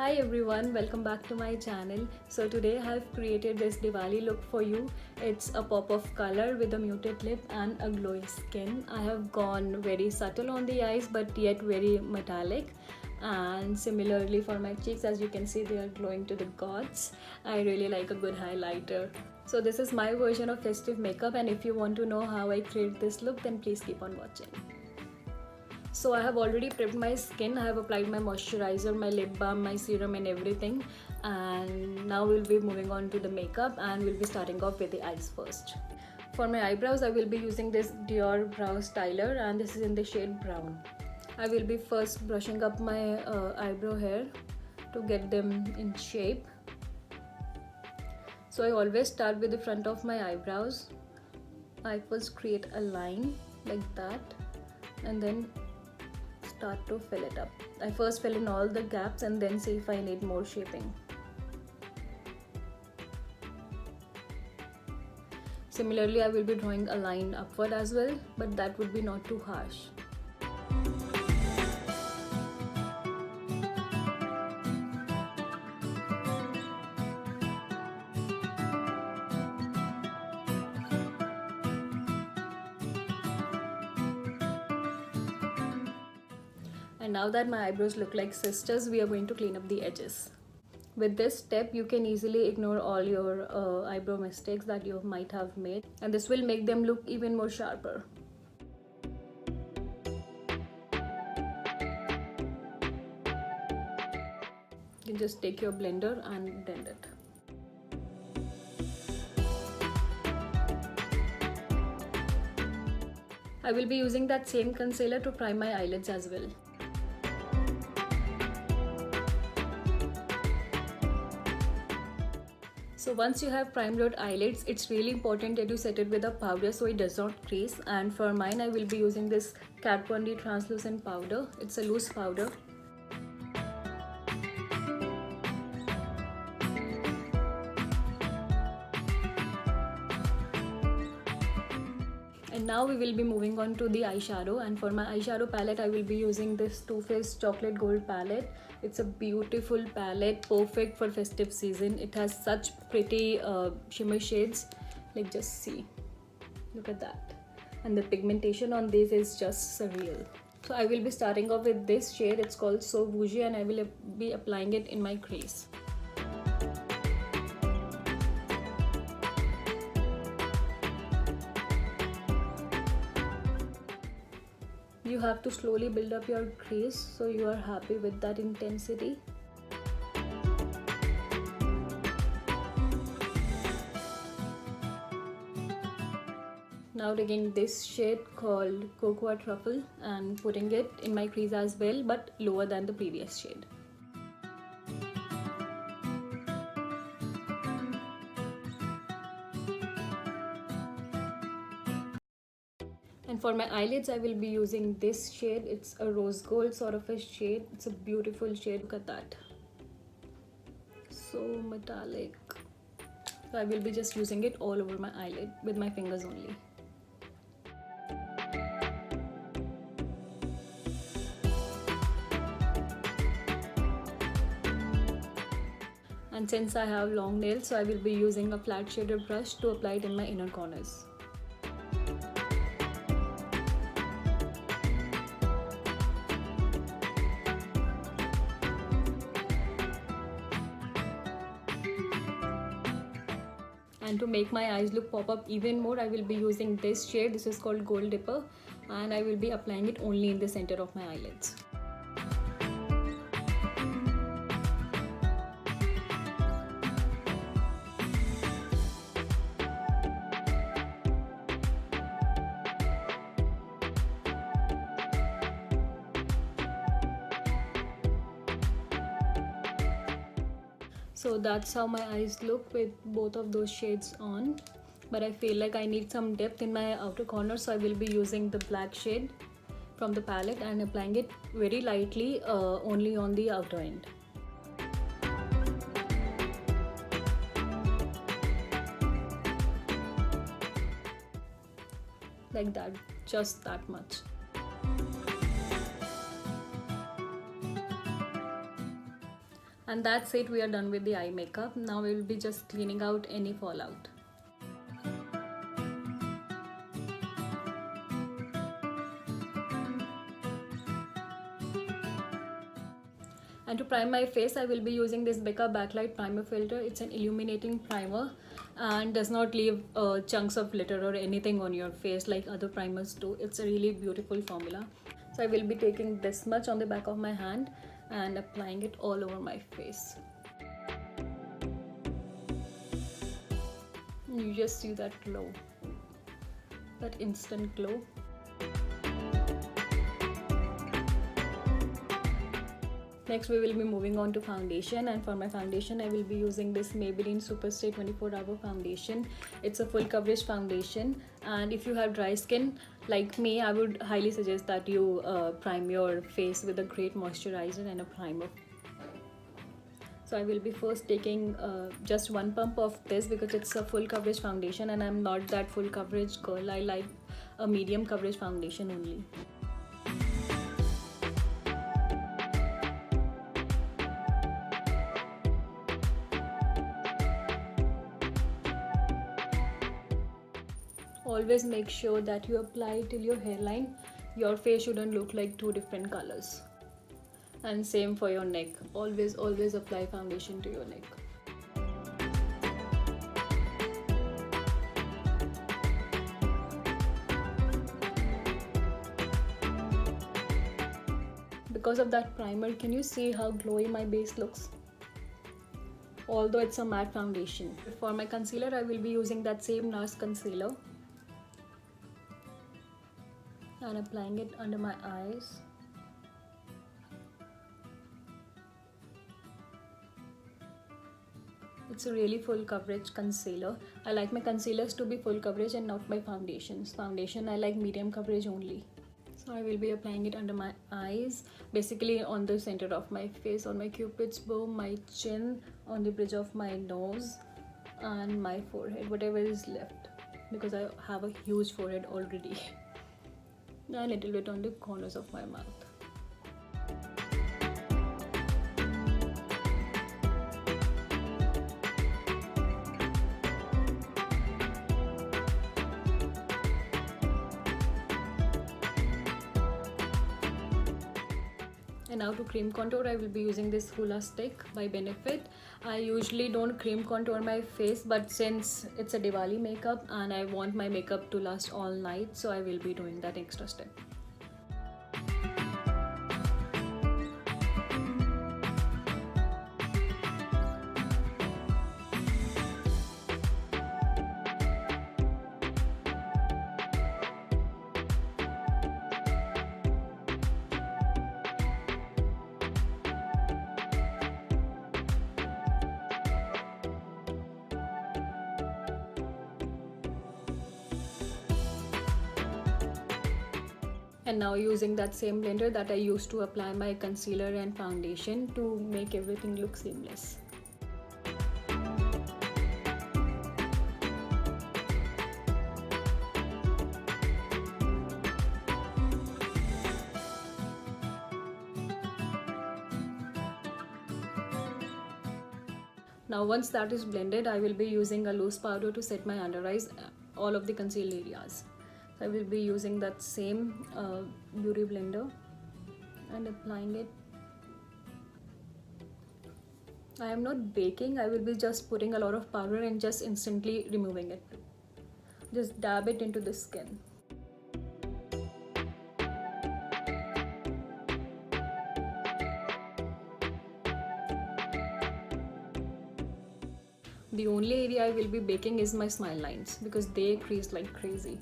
Hi everyone, welcome back to my channel. So today I have created this Diwali look for you. It's a pop of color with a muted lip and a glowy skin. I have gone very subtle on the eyes but yet very metallic, and similarly for my cheeks, as you can see, they are glowing to the gods. I really like a good highlighter. So this is my version of festive makeup, and if you want to know how I create this look, then please keep on watching. So I have already prepped my skin. I have applied my moisturizer, my lip balm, my serum and everything. And now we'll be moving on to the makeup, and we'll be starting off with the eyes first. For my eyebrows, I will be using this Dior brow styler, and this is in the shade brown. I will be first brushing up my eyebrow hair to get them in shape. So I always start with the front of my eyebrows. I first create a line like that and then start to fill it up. I first fill in all the gaps and then see if I need more shaping. Similarly, I will be drawing a line upward as well, but that would be not too harsh. And now that my eyebrows look like sisters, we are going to clean up the edges. With this step, you can easily ignore all your eyebrow mistakes that you might have made, and this will make them look even more sharper. You can just take your blender and blend it. I will be using that same concealer to prime my eyelids as well. So once you have primed your eyelids, it's really important that you set it with a powder so it does not crease. And for mine, I will be using this Kat Von D translucent powder. It's a loose powder. And now we will be moving on to the eyeshadow, and for my eyeshadow palette I will be using this Too Faced chocolate gold palette. It's a beautiful palette, perfect for festive season. It has such pretty shimmer shades, like just see, look at that, and the pigmentation on this is just surreal. So I will be starting off with this shade. It's called So Bougie, and I will be applying it in my crease. You have to slowly build up your crease so you are happy with that intensity. Now taking this shade called Cocoa Truffle and putting it in my crease as well, but lower than the previous shade. And for my eyelids, I will be using this shade. It's a rose gold sort of a shade. It's a beautiful shade. Look at that. So metallic. So I will be just using it all over my eyelid with my fingers only. And since I have long nails, so I will be using a flat shader brush to apply it in my inner corners. And to make my eyes look pop up even more, I will be using this shade. This is called Gold Dipper, and I will be applying it only in the center of my eyelids. So that's how my eyes look with both of those shades on. But I feel like I need some depth in my outer corner, so I will be using the black shade from the palette and applying it very lightly, only on the outer end. Like that, just that much. And that's it, we are done with the eye makeup. Now we will be just cleaning out any fallout. And to prime my face, I will be using this Becca Backlight Primer Filter. It's an illuminating primer and does not leave chunks of glitter or anything on your face like other primers do. It's a really beautiful formula. So I will be taking this much on the back of my hand and applying it all over my face. You just see that glow, that instant glow. Next we will be moving on to foundation, and for my foundation I will be using this Maybelline Superstay 24-hour foundation. It's a full coverage foundation, and if you have dry skin like me, I would highly suggest that you prime your face with a great moisturizer and a primer. So I will be first taking just one pump of this because it's a full coverage foundation and I'm not that full coverage girl. I like a medium coverage foundation only. Always make sure that you apply till your hairline. Your face shouldn't look like two different colors. And same for your neck. Always apply foundation to your neck. Because of that primer, can you see how glowy my base looks? Although it's a matte foundation. For my concealer, I will be using that same NARS concealer and applying it under my eyes. It's a really full coverage concealer. I like my concealers to be full coverage and not my foundations. Foundation I like medium coverage only. So I will be applying it under my eyes, basically on the center of my face, on my cupid's bow, my chin, on the bridge of my nose and my forehead, whatever is left, because I have a huge forehead already. And a little bit on the corners of my mouth. And now to cream contour, I will be using this Hula stick by Benefit. I usually don't cream contour my face, but since it's a Diwali makeup and I want my makeup to last all night, so I will be doing that extra step. And now using that same blender that I used to apply my concealer and foundation to make everything look seamless. Now once that is blended, I will be using a loose powder to set my under eyes, all of the concealed areas. I will be using that same beauty blender and applying it. I am not baking, I will be just putting a lot of powder and just instantly removing it. Just dab it into the skin. The only area I will be baking is my smile lines because they crease like crazy.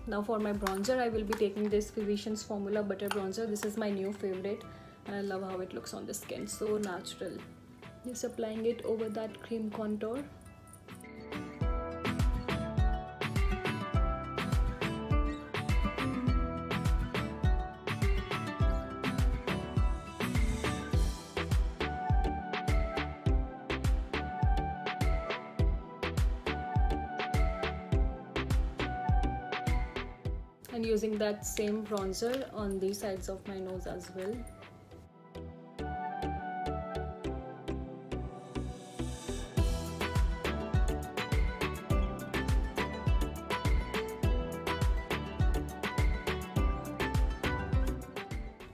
Now for my bronzer, I will be taking this Physicians Formula Butter Bronzer. This is my new favorite and I love how it looks on the skin, so natural. Just applying it over that cream contour. and using that same bronzer on the sides of my nose as well.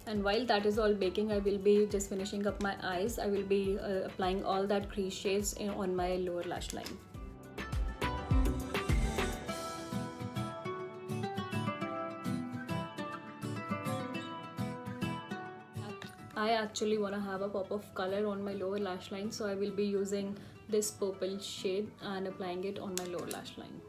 And while that is all baking, I will be just finishing up my eyes. I will be applying all that crease shades on my lower lash line. I actually want to have a pop of color on my lower lash line, so I will be using this purple shade and applying it on my lower lash line.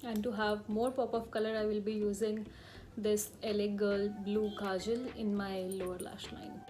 And to have more pop of color, I will be using this LA Girl blue kajal in my lower lash line.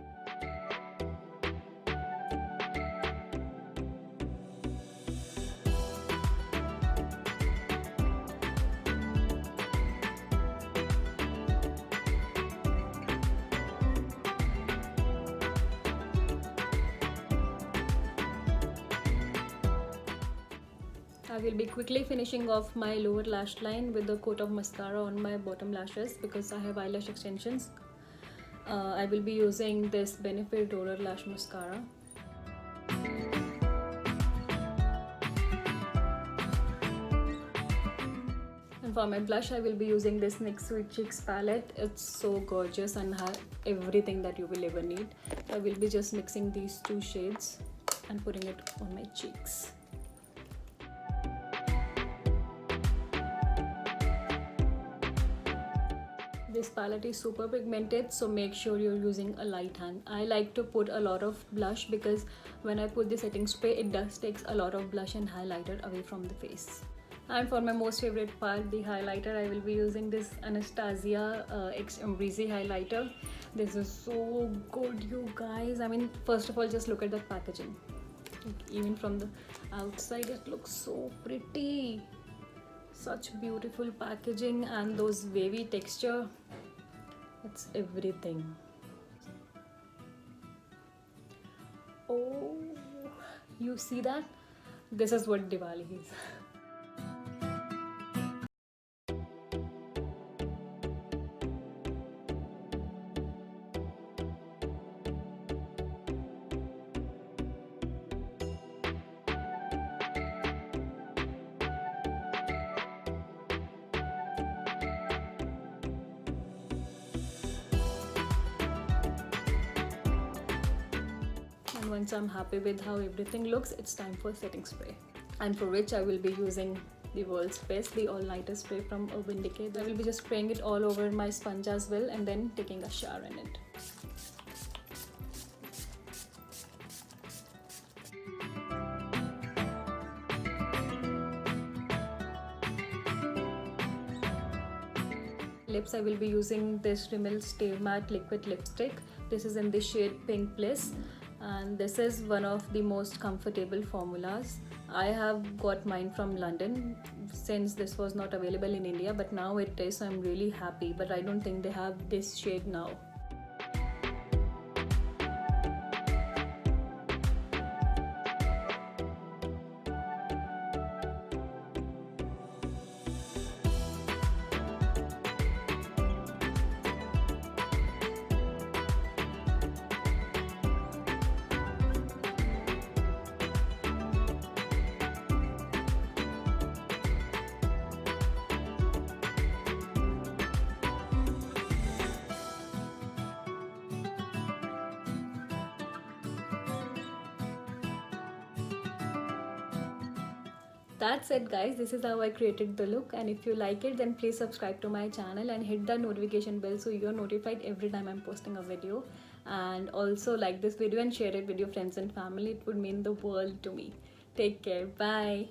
I will be quickly finishing off my lower lash line with a coat of mascara on my bottom lashes because I have eyelash extensions. I will be using this Benefit Roller Lash Mascara. And for my blush, I will be using this NYX Sweet Cheeks palette. It's so gorgeous and have everything that you will ever need. I will be just mixing these two shades and putting it on my cheeks. This palette is super pigmented, so make sure you're using a light hand. I like to put a lot of blush because when I put the setting spray, it does takes a lot of blush and highlighter away from the face. And for my most favorite part, the highlighter, I will be using this Anastasia X Embreezy highlighter. This is so good, you guys. I mean, first of all, just look at the packaging. Even from the outside, it looks so pretty. Such beautiful packaging and those wavy texture. It's everything. Oh, you see that? This is what Diwali is. Once I'm happy with how everything looks, it's time for setting spray, and for which I will be using the world's best, the all-nighter spray from Urban Decay. I will be just spraying it all over my sponge as well and then taking a shower in it. Lips, I will be using this Rimmel Stay Matte Liquid Lipstick. This is in the shade Pink Bliss, and this is one of the most comfortable formulas. I have got mine from London since this was not available in India, but now it is, so I'm really happy. But I don't think they have this shade now. That's it, guys. This is how I created the look, and if you like it, then please subscribe to my channel and hit the notification bell so you're notified every time I'm posting a video. And also like this video and share it with your friends and family. It would mean the world to me. Take care. Bye.